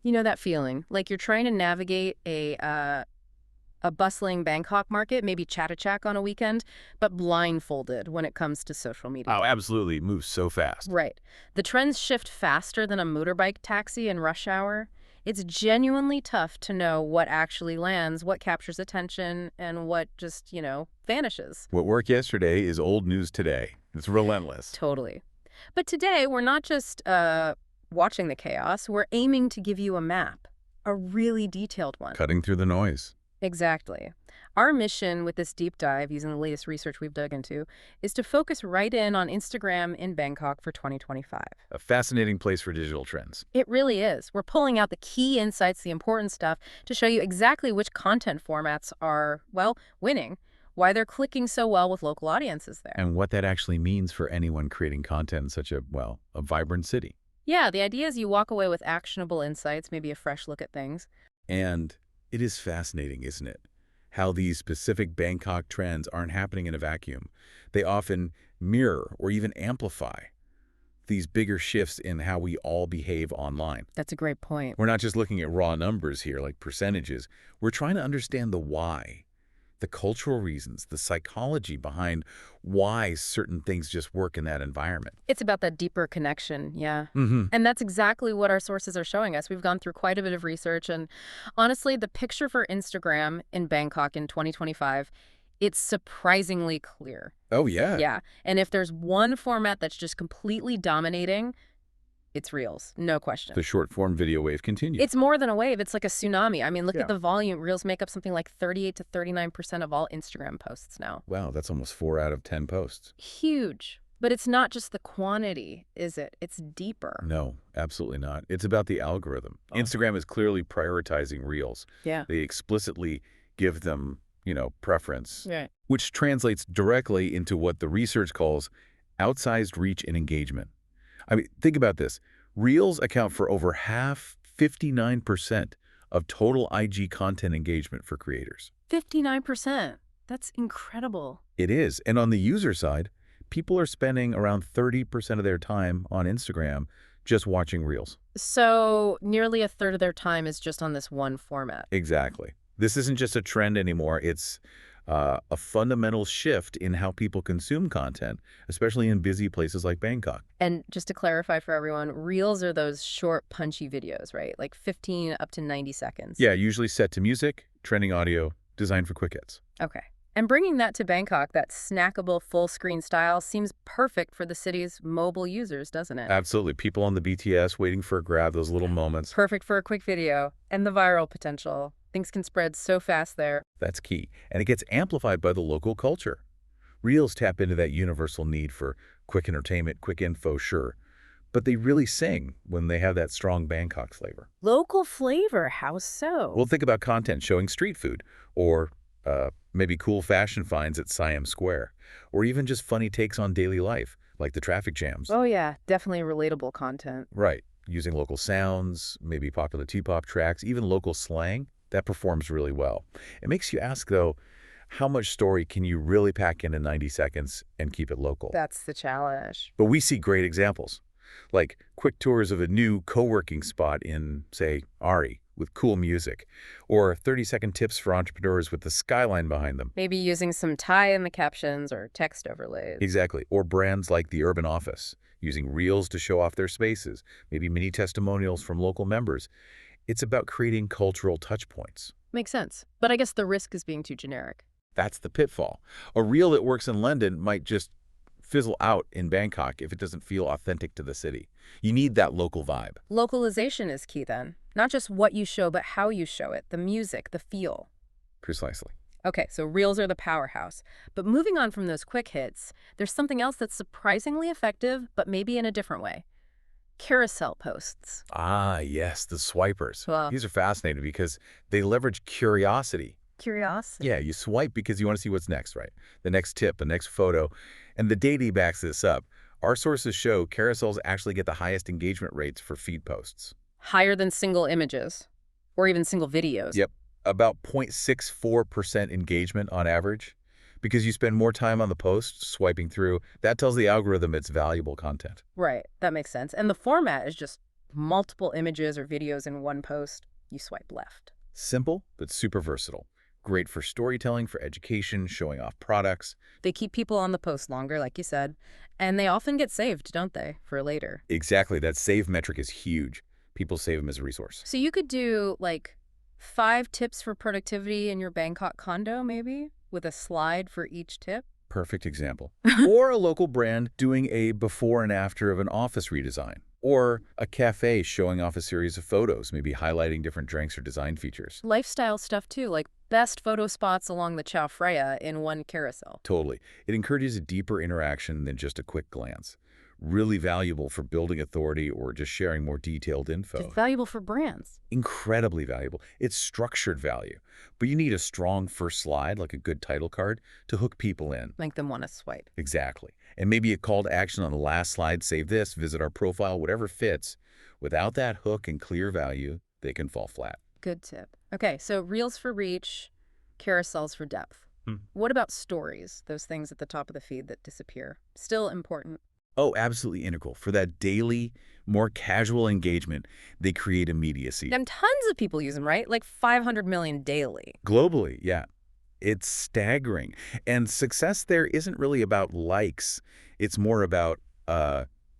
You know that feeling, like you're trying to navigate a bustling Bangkok market, maybe Chatuchak on a weekend, but blindfolded when it comes to social media. Oh, absolutely. It moves so fast. Right. The trends shift faster than a motorbike taxi in rush hour. It's genuinely tough to know what actually lands, what captures attention, and what just, vanishes. What worked yesterday is old news today. It's relentless. Totally. But today, we're not just watching the chaos, we're aiming to give you a map, a really detailed one. Cutting through the noise. Exactly. Our mission with this deep dive, using the latest research we've dug into, is to focus right in on Instagram in Bangkok for 2025. A fascinating place for digital trends. It really is. We're pulling out the key insights, the important stuff, to show you exactly which content formats are, well, winning, why they're clicking so well with local audiences there. And what that actually means for anyone creating content in such a vibrant city. Yeah, the idea is you walk away with actionable insights, maybe a fresh look at things. And it is fascinating, isn't it? How these specific Bangkok trends aren't happening in a vacuum. They often mirror or even amplify these bigger shifts in how we all behave online. That's a great point. We're not just looking at raw numbers here, like percentages. We're trying to understand the why, the cultural reasons, the psychology behind why certain things just work in that environment. It's about that deeper connection, yeah. Mm-hmm. And that's exactly what our sources are showing us. We've gone through quite a bit of research, and honestly, the picture for Instagram in Bangkok in 2025, it's surprisingly clear. Oh, yeah. Yeah, and if there's one format that's just completely dominating, it's Reels, no question. The short-form video wave continues. It's more than a wave. It's like a tsunami. I mean, look at the volume. Reels make up something like 38 to 39% of all Instagram posts now. Wow, that's almost 4 out of 10 posts. Huge. But it's not just the quantity, is it? It's deeper. No, absolutely not. It's about the algorithm. Instagram is clearly prioritizing Reels. Yeah. They explicitly give them, preference, Right. which translates directly into what the research calls outsized reach and engagement. I mean, think about this. Reels account for over half, 59% of total IG content engagement for creators. 59%. That's incredible. It is. And on the user side, people are spending around 30% of their time on Instagram just watching Reels. So nearly a third of their time is just on this one format. Exactly. This isn't just a trend anymore. It's a fundamental shift in how people consume content, especially in busy places like Bangkok. And just to clarify for everyone, Reels are those short, punchy videos, right? Like 15 up to 90 seconds. Yeah, usually set to music, trending audio, designed for quick hits. Okay. And bringing that to Bangkok, that snackable full-screen style seems perfect for the city's mobile users, doesn't it? Absolutely. People on the BTS waiting for a grab, those little moments. Perfect for a quick video. And the viral potential. Things can spread so fast there. That's key. And it gets amplified by the local culture. Reels tap into that universal need for quick entertainment, quick info, sure. But they really sing when they have that strong Bangkok flavor. Local flavor, how so? Well, think about content showing street food, or maybe cool fashion finds at Siam Square, or even just funny takes on daily life, like the traffic jams. Oh yeah, definitely relatable content. Right. Using local sounds, maybe popular T-pop tracks, even local slang. That performs really well. It makes you ask, though, how much story can you really pack into 90 seconds and keep it local? That's the challenge. But we see great examples, like quick tours of a new co-working spot in, say, Ari, with cool music, or 30-second tips for entrepreneurs with the skyline behind them. Maybe using some Thai in the captions or text overlays. Exactly. Or brands like the Urban Office, using Reels to show off their spaces, maybe mini testimonials from local members. It's about creating cultural touchpoints. Makes sense. But I guess the risk is being too generic. That's the pitfall. A reel that works in London might just fizzle out in Bangkok if it doesn't feel authentic to the city. You need that local vibe. Localization is key then. Not just what you show, but how you show it, the music, the feel. Precisely. Okay, so Reels are the powerhouse. But moving on from those quick hits, there's something else that's surprisingly effective, but maybe in a different way. Carousel posts. Ah, yes, the swipers. Wow. These are fascinating because they leverage curiosity. Curiosity. Yeah, you swipe because you want to see what's next, right? The next tip, the next photo. And the data backs this up. Our sources show carousels actually get the highest engagement rates for feed posts. Higher than single images or even single videos. Yep, about 0.64% engagement on average. Because you spend more time on the post, swiping through, that tells the algorithm it's valuable content. Right, that makes sense. And the format is just multiple images or videos in one post, you swipe left. Simple, but super versatile. Great for storytelling, for education, showing off products. They keep people on the post longer, like you said, and they often get saved, don't they, for later. Exactly, that save metric is huge. People save them as a resource. So you could do, like, 5 tips for productivity in your Bangkok condo, maybe, with a slide for each tip? Perfect example. Or a local brand doing a before and after of an office redesign. Or a cafe showing off a series of photos, maybe highlighting different drinks or design features. Lifestyle stuff, too, like best photo spots along the Chao Phraya in one carousel. Totally. It encourages a deeper interaction than just a quick glance. Really valuable for building authority or just sharing more detailed info. It's valuable for brands. Incredibly valuable. It's structured value. But you need a strong first slide, like a good title card, to hook people in. Make them want to swipe. Exactly. And maybe a call to action on the last slide, save this, visit our profile, whatever fits. Without that hook and clear value, they can fall flat. Good tip. Okay, so reels for reach, carousels for depth. What about stories, those things at the top of the feed that disappear? Still important. Oh, absolutely integral. For that daily, more casual engagement, they create immediacy. And tons of people use them, right? Like 500 million daily. Globally, yeah. It's staggering. And success there isn't really about likes. It's more about,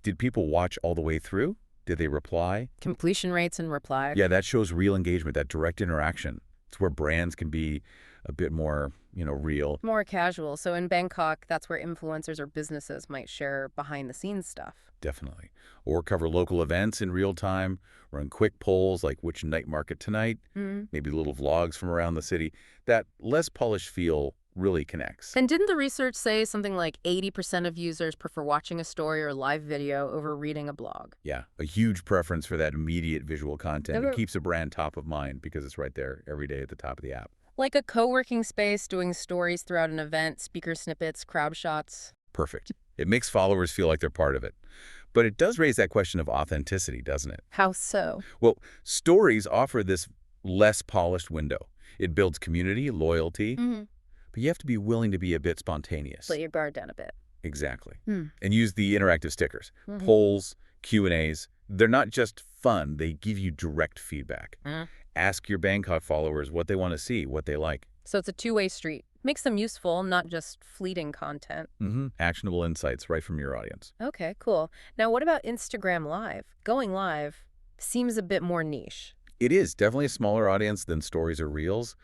did people watch all the way through? Did they reply? Completion rates and reply. Yeah, that shows real engagement, that direct interaction. It's where brands can be a bit more, real. More casual. So in Bangkok, that's where influencers or businesses might share behind-the-scenes stuff. Definitely. Or cover local events in real time, run quick polls like which night market tonight, maybe little vlogs from around the city. That less polished feel really connects. And didn't the research say something like 80% of users prefer watching a story or live video over reading a blog? Yeah, a huge preference for that immediate visual content. It keeps a brand top of mind because it's right there every day at the top of the app. Like a co-working space doing stories throughout an event, speaker snippets, crowd shots. Perfect. It makes followers feel like they're part of it. But it does raise that question of authenticity, doesn't it? How so? Well, stories offer this less polished window. It builds community, loyalty, but you have to be willing to be a bit spontaneous. Let your guard down a bit. Exactly. And use the interactive stickers. Polls, Q&As, they're not just fun, they give you direct feedback. Ask your Bangkok followers what they want to see, what they like. So it's a two-way street. Makes them useful, not just fleeting content. Actionable insights right from your audience. Okay, cool. Now, what about Instagram Live? Going live seems a bit more niche. It is definitely a smaller audience than stories or reels,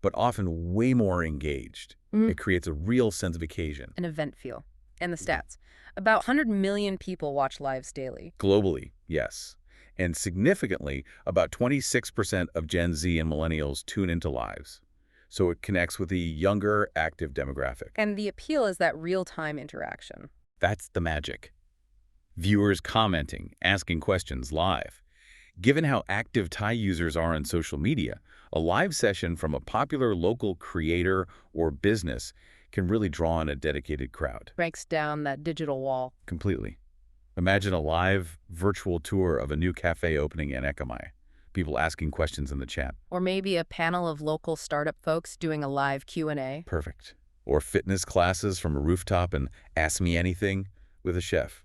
but often way more engaged. It creates a real sense of occasion. An event feel. And the stats. About 100 million people watch lives daily. Globally, yes. And significantly, about 26% of Gen Z and millennials tune into lives. So it connects with the younger, active demographic. And the appeal is that real-time interaction. That's the magic. Viewers commenting, asking questions live. Given how active Thai users are on social media, a live session from a popular local creator or business can really draw in a dedicated crowd. Breaks down that digital wall. Completely. Imagine a live virtual tour of a new cafe opening in Ekamai. People asking questions in the chat. Or maybe a panel of local startup folks doing a live Q&A. Perfect. Or fitness classes from a rooftop and Ask Me Anything with a chef.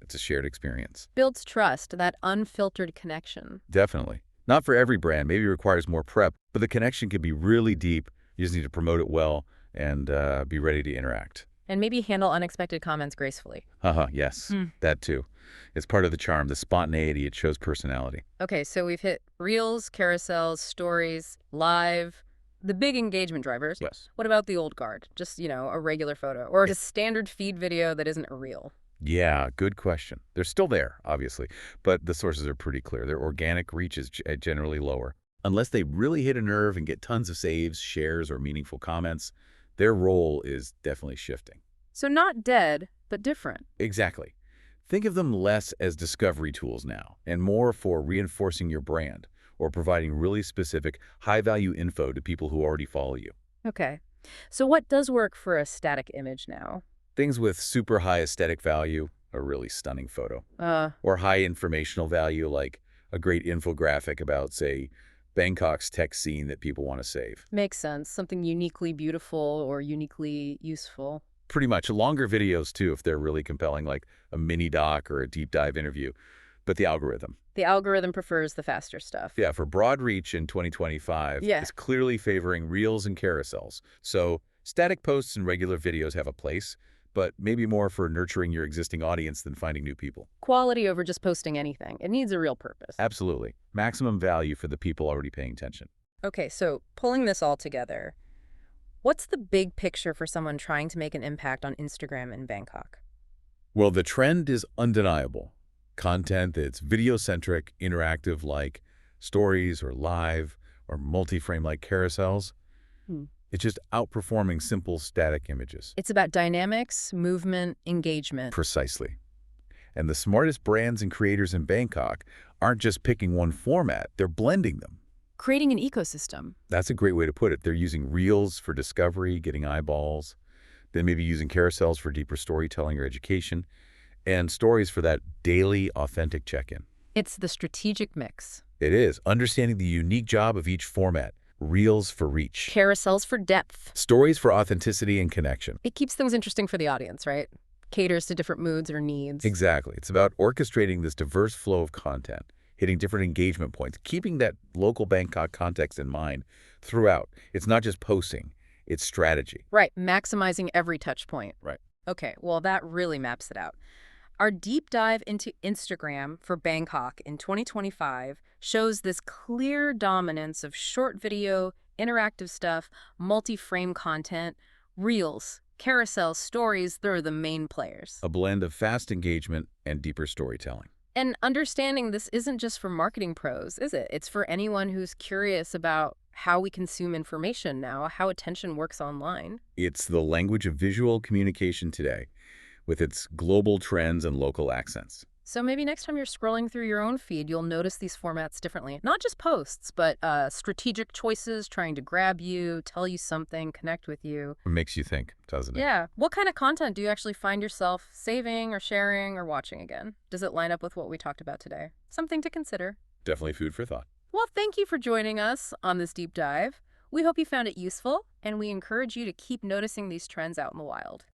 It's a shared experience. Builds trust, that unfiltered connection. Definitely. Not for every brand. Maybe it requires more prep, but the connection can be really deep. You just need to promote it well and be ready to interact. And maybe handle unexpected comments gracefully. Yes. That too. It's part of the charm, the spontaneity. It shows personality. Okay, so we've hit reels, carousels, stories, live, the big engagement drivers. Yes. What about the old guard? Just, a regular photo or a standard feed video that isn't a reel? Yeah, good question. They're still there, obviously, but the sources are pretty clear. Their organic reach is generally lower. Unless they really hit a nerve and get tons of saves, shares, or meaningful comments, their role is definitely shifting. So not dead, but different. Exactly. Think of them less as discovery tools now, and more for reinforcing your brand or providing really specific, high-value info to people who already follow you. Okay. So what does work for a static image now? Things with super high aesthetic value, a really stunning photo, or high informational value like a great infographic about, say, Bangkok's tech scene that people want to save. Makes sense. Something uniquely beautiful or uniquely useful. Pretty much. Longer videos, too, if they're really compelling, like a mini doc or a deep dive interview. but the algorithm. The algorithm prefers the faster stuff. Yeah, for broad reach in 2025, Yeah. it's clearly favoring reels and carousels. So static posts and regular videos have a place, but maybe more for nurturing your existing audience than finding new people. Quality over just posting anything. It needs a real purpose. Absolutely. Maximum value for the people already paying attention. Okay, so pulling this all together, what's the big picture for someone trying to make an impact on Instagram in Bangkok? Well, the trend is undeniable. Content that's video-centric, interactive like stories or live or multi-frame like carousels. Hmm. It's just outperforming simple static images. It's about dynamics, movement, engagement. Precisely. And the smartest brands and creators in Bangkok aren't just picking one format, they're blending them. Creating an ecosystem. That's a great way to put it. They're using reels for discovery, getting eyeballs, then maybe using carousels for deeper storytelling or education, and stories for that daily, authentic check-in. It's the strategic mix. It is, understanding the unique job of each format. Reels for reach. Carousels for depth. Stories for authenticity and connection. It keeps things interesting for the audience, right? Caters to different moods or needs. Exactly. It's about orchestrating this diverse flow of content, hitting different engagement points, keeping that local Bangkok context in mind throughout. It's not just posting, it's strategy. Right, maximizing every touch point. Right. Okay, well, that really maps it out. Our deep dive into Instagram for Bangkok in 2025 shows this clear dominance of short video, interactive stuff, multi-frame content, reels, carousel stories. They're the main players. A blend of fast engagement and deeper storytelling. And understanding this isn't just for marketing pros, is it? It's for anyone who's curious about how we consume information now, how attention works online. It's the language of visual communication today, with its global trends and local accents. So maybe next time you're scrolling through your own feed, you'll notice these formats differently. Not just posts, but strategic choices trying to grab you, tell you something, connect with you. It makes you think, doesn't it? Yeah. What kind of content do you actually find yourself saving or sharing or watching again? Does it line up with what we talked about today? Something to consider. Definitely food for thought. Well, thank you for joining us on this deep dive. We hope you found it useful, and we encourage you to keep noticing these trends out in the wild.